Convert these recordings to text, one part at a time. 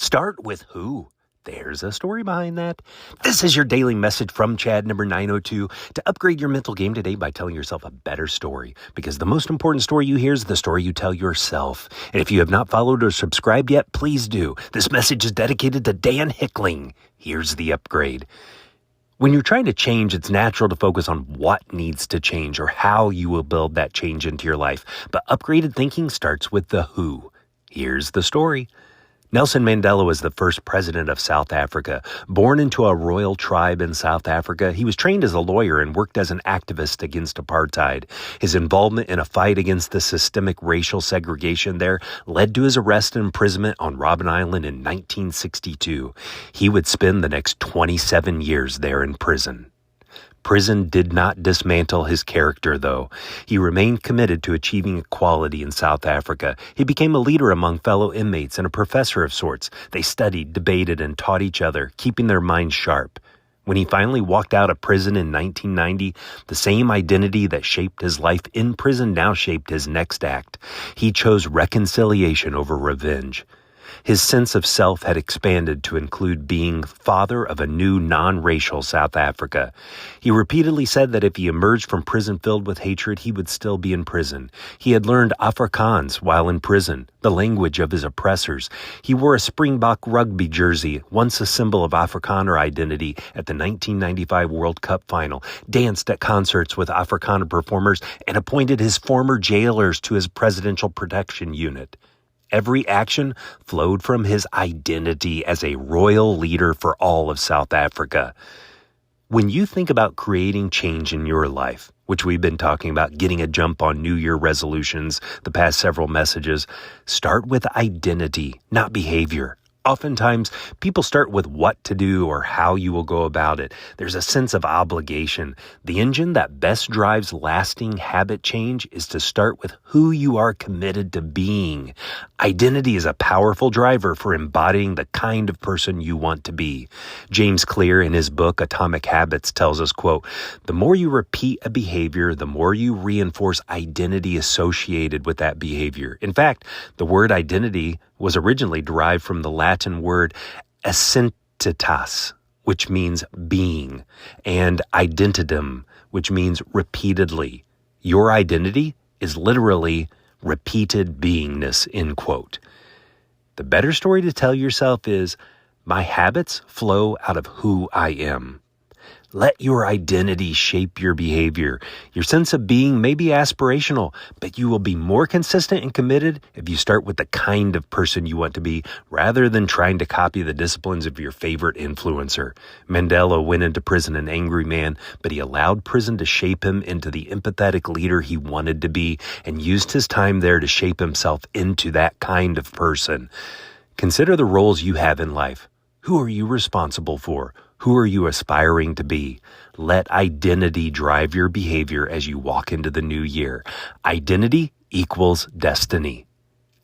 Start with who. There's a story behind that. This is your daily message from Chad number 902 to upgrade your mental game today by telling yourself a better story. Because the most important story you hear is the story you tell yourself. And if you have not followed or subscribed yet, please do. This message is dedicated to Dan Hickling. Here's the upgrade. When you're trying to change, it's natural to focus on what needs to change or how you will build that change into your life. But upgraded thinking starts with the who. Here's the story. Nelson Mandela was the first president of South Africa. Born into a royal tribe in South Africa, he was trained as a lawyer and worked as an activist against apartheid. His involvement in a fight against the systemic racial segregation there led to his arrest and imprisonment on Robben Island in 1962. He would spend the next 27 years there in prison. Prison did not dismantle his character, though. He remained committed to achieving equality in South Africa. He became a leader among fellow inmates and a professor of sorts. They studied, debated, and taught each other, keeping their minds sharp. When he finally walked out of prison in 1990, the same identity that shaped his life in prison now shaped his next act. He chose reconciliation over revenge. His sense of self had expanded to include being father of a new non-racial South Africa. He repeatedly said that if he emerged from prison filled with hatred, he would still be in prison. He had learned Afrikaans while in prison, the language of his oppressors. He wore a Springbok rugby jersey, once a symbol of Afrikaner identity, at the 1995 World Cup final, danced at concerts with Afrikaner performers, and appointed his former jailers to his presidential protection unit. Every action flowed from his identity as a royal leader for all of South Africa. When you think about creating change in your life, which we've been talking about, getting a jump on New Year resolutions, the past several messages, start with identity, not behavior. Oftentimes, people start with what to do or how you will go about it. There's a sense of obligation. The engine that best drives lasting habit change is to start with who you are committed to being. Identity is a powerful driver for embodying the kind of person you want to be. James Clear, in his book Atomic Habits, tells us, quote, "The more you repeat a behavior, the more you reinforce identity associated with that behavior." In fact, the word identity was originally derived from the Latin word essentitas, which means being, and identitum, which means repeatedly. Your identity is literally repeated beingness, end quote. The better story to tell yourself is, my habits flow out of who I am. Let your identity shape your behavior. Your sense of being may be aspirational, but you will be more consistent and committed if you start with the kind of person you want to be, rather than trying to copy the disciplines of your favorite influencer. Mandela went into prison an angry man, but he allowed prison to shape him into the empathetic leader he wanted to be, and used his time there to shape himself into that kind of person. Consider the roles you have in life. Who are you responsible for? Who are you aspiring to be? Let identity drive your behavior as you walk into the new year. Identity equals destiny.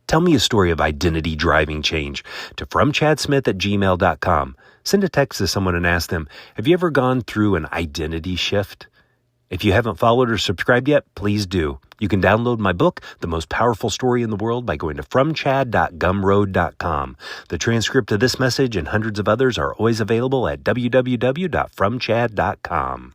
Tell me a story of identity driving change to fromchadsmith@gmail.com. Send a text to someone and ask them, have you ever gone through an identity shift? If you haven't followed or subscribed yet, please do. You can download my book, The Most Powerful Story in the World, by going to fromchad.gumroad.com. The transcript of this message and hundreds of others are always available at www.fromchad.com.